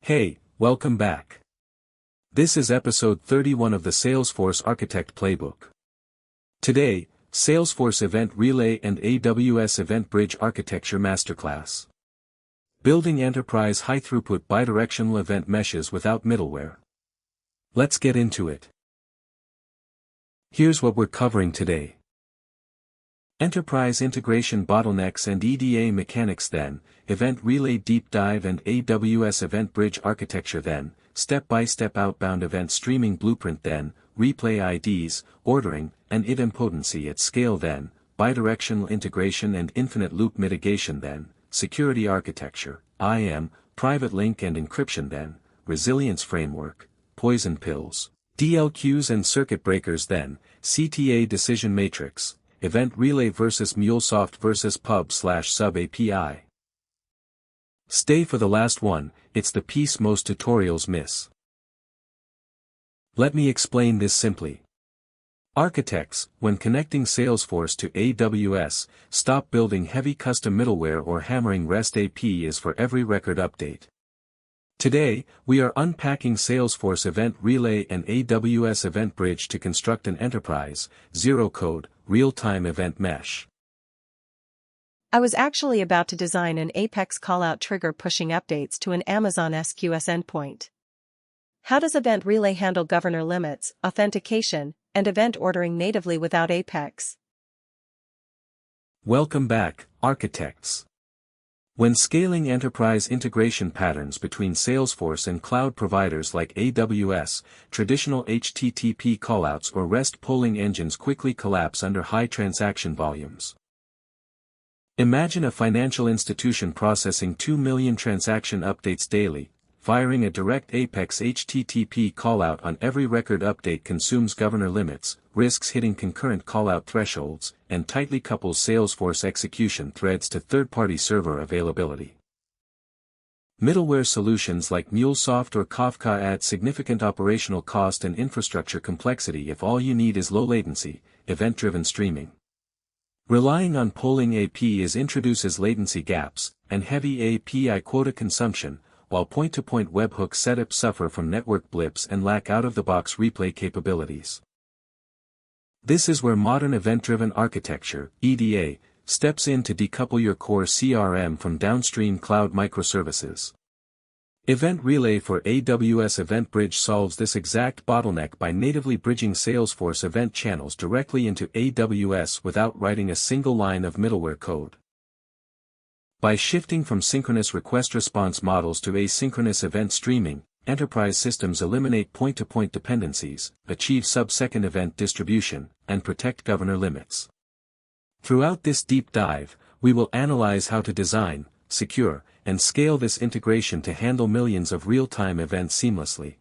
Hey, welcome back. This is episode 31 of the Salesforce Architect Playbook. Today, Salesforce Event Relay and AWS EventBridge Architecture Masterclass. Building enterprise high-throughput bidirectional event meshes without middleware. Let's get into it. Here's what we're covering today. Enterprise integration bottlenecks and EDA mechanics, then, Event Relay deep dive and AWS EventBridge architecture, then, step-by-step outbound event streaming blueprint, then, replay IDs, ordering, and idempotency at scale, then, bidirectional integration and infinite loop mitigation, then, security architecture, IAM, PrivateLink and encryption, then, resilience framework, poison pills, DLQs and circuit breakers, then, CTA decision matrix, Event Relay versus MuleSoft versus pub/sub API. Stay for the last one, it's the piece most tutorials miss. Let me explain this simply. Architects, when connecting Salesforce to AWS, stop building heavy custom middleware or hammering REST APIs for every record update. Today, we are unpacking Salesforce Event Relay and AWS EventBridge to construct an enterprise, zero-code, real-time event mesh. I was actually about to design an Apex callout trigger pushing updates to an Amazon SQS endpoint. How does Event Relay handle governor limits, authentication, and event ordering natively without Apex? Welcome back, architects. When scaling enterprise integration patterns between Salesforce and cloud providers like AWS, traditional HTTP callouts or REST polling engines quickly collapse under high transaction volumes. Imagine a financial institution processing 2 million transaction updates daily. Firing a direct Apex HTTP callout on every record update consumes governor limits, risks hitting concurrent callout thresholds, and tightly couples Salesforce execution threads to third-party server availability. Middleware solutions like MuleSoft or Kafka add significant operational cost and infrastructure complexity if all you need is low latency, event-driven streaming. Relying on polling APIs introduces latency gaps, and heavy API quota consumption, while point-to-point webhook setups suffer from network blips and lack out-of-the-box replay capabilities. This is where modern event-driven architecture, EDA, steps in to decouple your core CRM from downstream cloud microservices. Event Relay for AWS EventBridge solves this exact bottleneck by natively bridging Salesforce event channels directly into AWS without writing a single line of middleware code. By shifting from synchronous request-response models to asynchronous event streaming, enterprise systems eliminate point-to-point dependencies, achieve sub-second event distribution, and protect governor limits. Throughout this deep dive, we will analyze how to design, secure, and scale this integration to handle millions of real-time events seamlessly.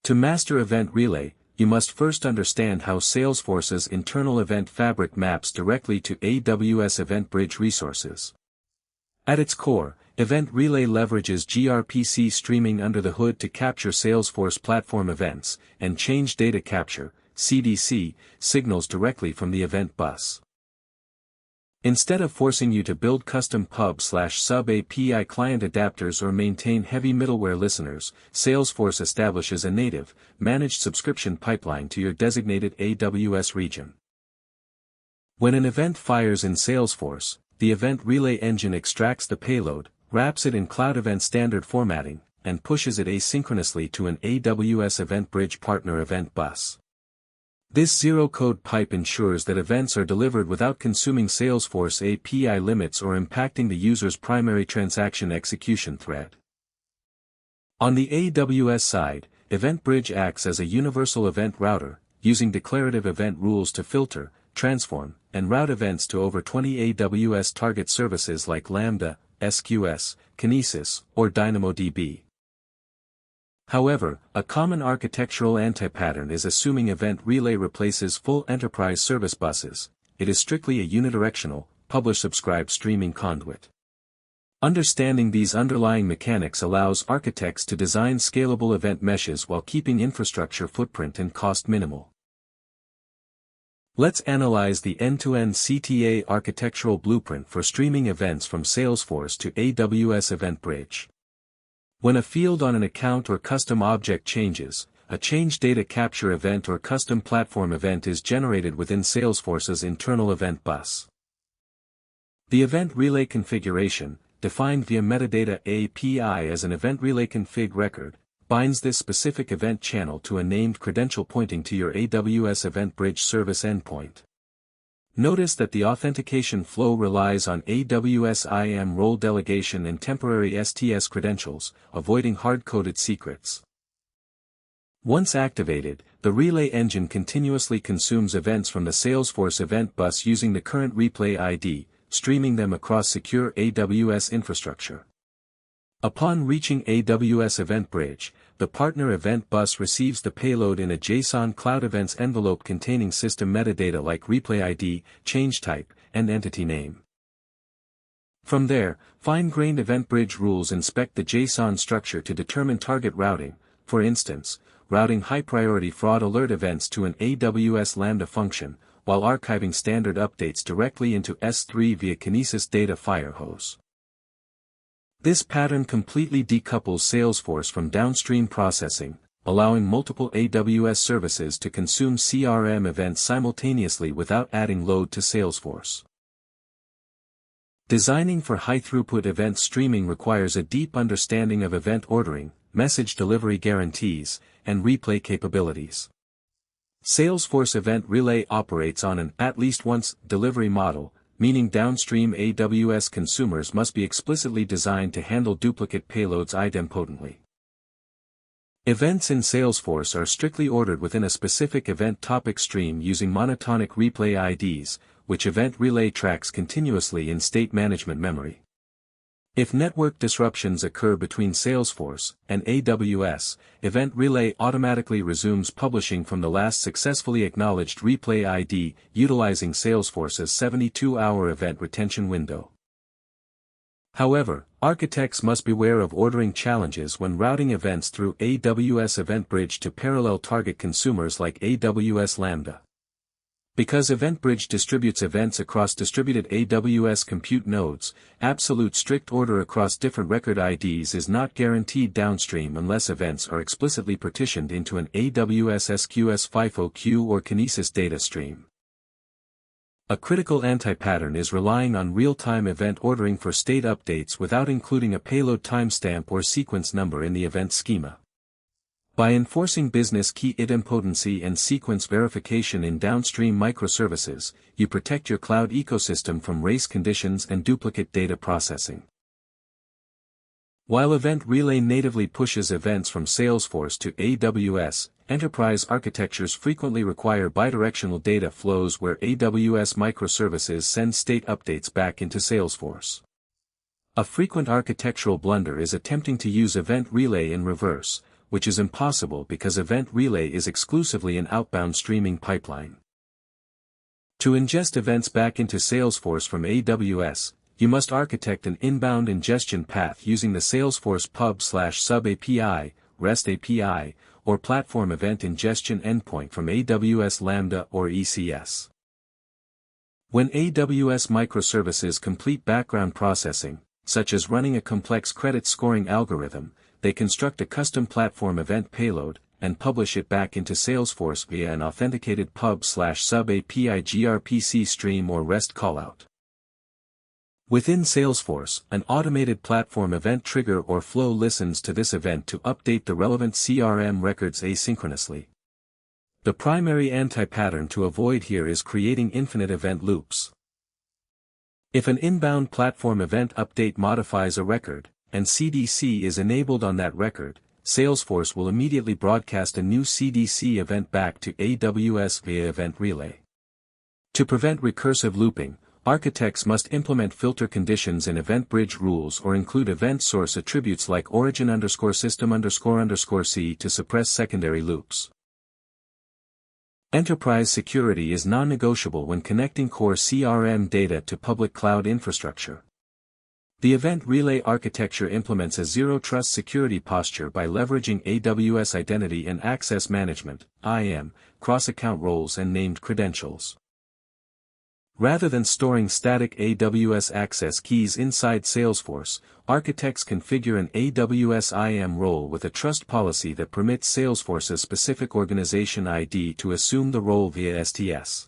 To master Event Relay, you must first understand how Salesforce's internal event fabric maps directly to AWS EventBridge resources. At its core, Event Relay leverages gRPC streaming under the hood to capture Salesforce platform events, and change data capture, CDC, signals directly from the event bus. Instead of forcing you to build custom pub/sub API client adapters or maintain heavy middleware listeners, Salesforce establishes a native, managed subscription pipeline to your designated AWS region. When an event fires in Salesforce, the Event Relay engine extracts the payload, wraps it in Cloud Event Standard formatting, and pushes it asynchronously to an AWS EventBridge partner event bus. This zero-code pipe ensures that events are delivered without consuming Salesforce API limits or impacting the user's primary transaction execution thread. On the AWS side, EventBridge acts as a universal event router, using declarative event rules to filter, transform, and route events to over 20 AWS target services like Lambda, SQS, Kinesis, or DynamoDB. However, a common architectural anti-pattern is assuming Event Relay replaces full enterprise service buses. It is strictly a unidirectional, publish-subscribe streaming conduit. Understanding these underlying mechanics allows architects to design scalable event meshes while keeping infrastructure footprint and cost minimal. Let's analyze the end-to-end CTA architectural blueprint for streaming events from Salesforce to AWS EventBridge. When a field on an account or custom object changes, a change data capture event or custom platform event is generated within Salesforce's internal event bus. The event relay configuration, defined via metadata API as an event relay config record, binds this specific event channel to a named credential pointing to your AWS EventBridge service endpoint. Notice that the authentication flow relies on AWS IAM role delegation and temporary STS credentials, avoiding hard-coded secrets. Once activated, the relay engine continuously consumes events from the Salesforce event bus using the current replay ID, streaming them across secure AWS infrastructure. Upon reaching AWS EventBridge, the partner event bus receives the payload in a JSON Cloud Events envelope containing system metadata like replay ID, change type, and entity name. From there, fine-grained EventBridge rules inspect the JSON structure to determine target routing, for instance, routing high-priority fraud alert events to an AWS Lambda function, while archiving standard updates directly into S3 via Kinesis Data Firehose. This pattern completely decouples Salesforce from downstream processing, allowing multiple AWS services to consume CRM events simultaneously without adding load to Salesforce. Designing for high-throughput event streaming requires a deep understanding of event ordering, message delivery guarantees, and replay capabilities. Salesforce Event Relay operates on an at-least-once delivery model, meaning downstream AWS consumers must be explicitly designed to handle duplicate payloads idempotently. Events in Salesforce are strictly ordered within a specific event topic stream using monotonic replay IDs, which Event Relay tracks continuously in state management memory. If network disruptions occur between Salesforce and AWS, Event Relay automatically resumes publishing from the last successfully acknowledged replay ID, utilizing Salesforce's 72-hour event retention window. However, architects must beware of ordering challenges when routing events through AWS EventBridge to parallel target consumers like AWS Lambda. Because EventBridge distributes events across distributed AWS compute nodes, absolute strict order across different record IDs is not guaranteed downstream unless events are explicitly partitioned into an AWS SQS FIFO queue or Kinesis data stream. A critical anti-pattern is relying on real-time event ordering for state updates without including a payload timestamp or sequence number in the event schema. By enforcing business key idempotency and sequence verification in downstream microservices, you protect your cloud ecosystem from race conditions and duplicate data processing. While Event Relay natively pushes events from Salesforce to AWS, enterprise architectures frequently require bidirectional data flows where AWS microservices send state updates back into Salesforce. A frequent architectural blunder is attempting to use Event Relay in reverse, which is impossible because Event Relay is exclusively an outbound streaming pipeline. To ingest events back into Salesforce from AWS, you must architect an inbound ingestion path using the Salesforce pub/sub API, REST API, or platform event ingestion endpoint from AWS Lambda or ECS. When AWS microservices complete background processing, such as running a complex credit scoring algorithm, they construct a custom platform event payload, and publish it back into Salesforce via an authenticated pub/sub API gRPC stream or REST callout. Within Salesforce, an automated platform event trigger or flow listens to this event to update the relevant CRM records asynchronously. The primary anti-pattern to avoid here is creating infinite event loops. If an inbound platform event update modifies a record, and CDC is enabled on that record, Salesforce will immediately broadcast a new CDC event back to AWS via Event Relay. To prevent recursive looping, architects must implement filter conditions in EventBridge rules or include event source attributes like origin_system__c to suppress secondary loops. Enterprise security is non-negotiable when connecting core CRM data to public cloud infrastructure. The Event Relay architecture implements a zero-trust security posture by leveraging AWS Identity and Access Management (IAM), cross-account roles and named credentials. Rather than storing static AWS access keys inside Salesforce, architects configure an AWS IAM role with a trust policy that permits Salesforce's specific organization ID to assume the role via STS.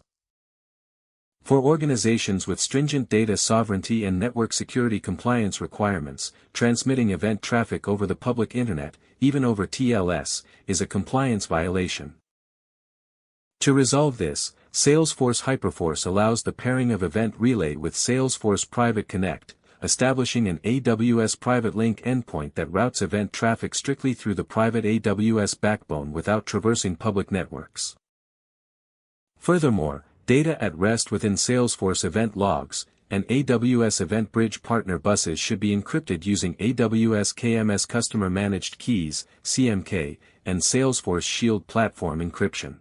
For organizations with stringent data sovereignty and network security compliance requirements, transmitting event traffic over the public internet, even over TLS, is a compliance violation. To resolve this, Salesforce Hyperforce allows the pairing of Event Relay with Salesforce Private Connect, establishing an AWS PrivateLink endpoint that routes event traffic strictly through the private AWS backbone without traversing public networks. Furthermore, data at rest within Salesforce event logs, and AWS EventBridge partner buses should be encrypted using AWS KMS Customer Managed Keys, CMK, and Salesforce Shield Platform Encryption.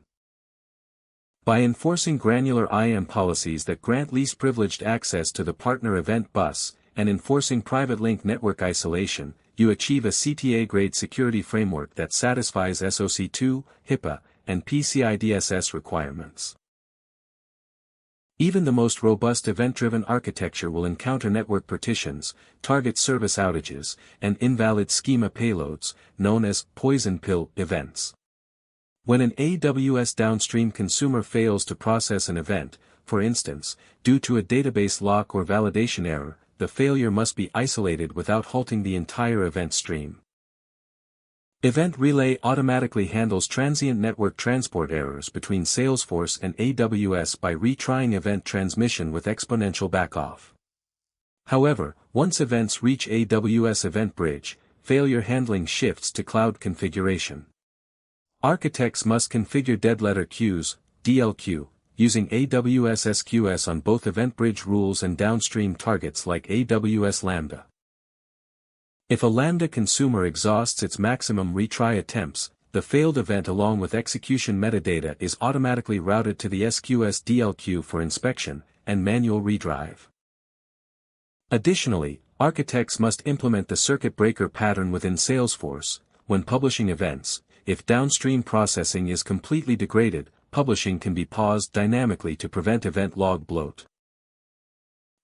By enforcing granular IAM policies that grant least privileged access to the partner event bus, and enforcing PrivateLink network isolation, you achieve a CTA-grade security framework that satisfies SOC 2, HIPAA, and PCI DSS requirements. Even the most robust event-driven architecture will encounter network partitions, target service outages, and invalid schema payloads, known as poison pill events. When an AWS downstream consumer fails to process an event, for instance, due to a database lock or validation error, the failure must be isolated without halting the entire event stream. Event Relay automatically handles transient network transport errors between Salesforce and AWS by retrying event transmission with exponential backoff. However, once events reach AWS EventBridge, failure handling shifts to cloud configuration. Architects must configure dead letter queues, DLQ, using AWS SQS on both EventBridge rules and downstream targets like AWS Lambda. If a Lambda consumer exhausts its maximum retry attempts, the failed event along with execution metadata is automatically routed to the SQS DLQ for inspection and manual redrive. Additionally, architects must implement the circuit breaker pattern within Salesforce. When publishing events, if downstream processing is completely degraded, publishing can be paused dynamically to prevent event log bloat.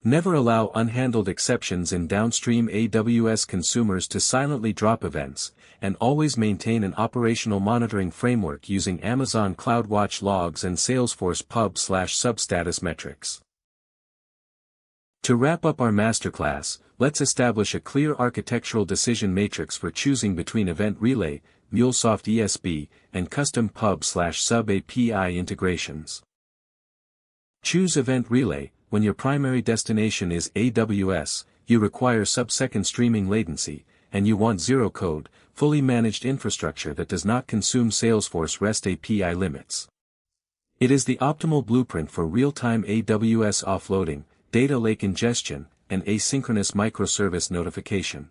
Never allow unhandled exceptions in downstream AWS consumers to silently drop events, and always maintain an operational monitoring framework using Amazon CloudWatch logs and Salesforce pub/substatus metrics. To wrap up our masterclass, let's establish a clear architectural decision matrix for choosing between Event Relay, MuleSoft ESB, and custom pub/sub API integrations. Choose Event Relay. When your primary destination is AWS, you require sub-second streaming latency, and you want zero-code, fully managed infrastructure that does not consume Salesforce REST API limits. It is the optimal blueprint for real-time AWS offloading, data lake ingestion, and asynchronous microservice notification.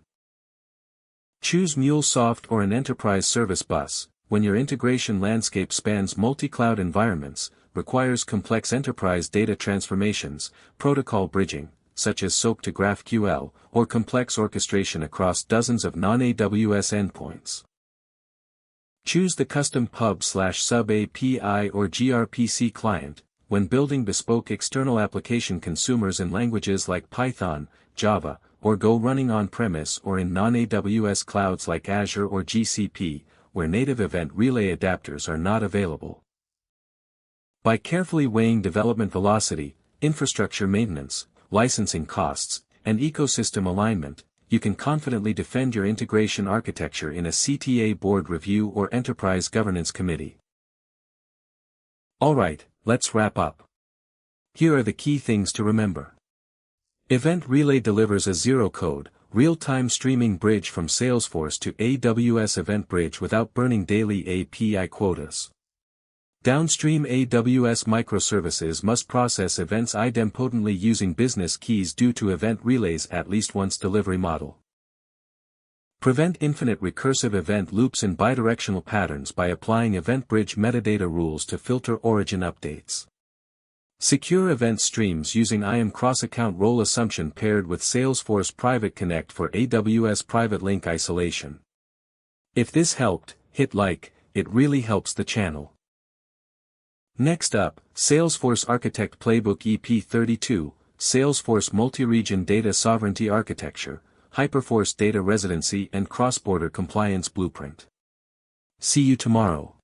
Choose MuleSoft or an enterprise service bus, when your integration landscape spans multi-cloud environments, requires complex enterprise data transformations, protocol bridging, such as SOAP to GraphQL, or complex orchestration across dozens of non-AWS endpoints. Choose the custom pub/sub API or gRPC client, when building bespoke external application consumers in languages like Python, Java, or Go running on-premise or in non-AWS clouds like Azure or GCP, where native event relay adapters are not available. By carefully weighing development velocity, infrastructure maintenance, licensing costs, and ecosystem alignment, you can confidently defend your integration architecture in a CTA board review or enterprise governance committee. Alright, let's wrap up. Here are the key things to remember. Event Relay delivers a zero-code, real-time streaming bridge from Salesforce to AWS EventBridge without burning daily API quotas. Downstream AWS microservices must process events idempotently using business keys due to Event Relay's at least once delivery model. Prevent infinite recursive event loops in bidirectional patterns by applying EventBridge metadata rules to filter origin updates. Secure event streams using IAM cross-account role assumption paired with Salesforce Private Connect for AWS PrivateLink isolation. If this helped, hit like, it really helps the channel. Next up, Salesforce Architect Playbook EP32, Salesforce Multi-Region Data Sovereignty Architecture, Hyperforce Data Residency and Cross-Border Compliance Blueprint. See you tomorrow.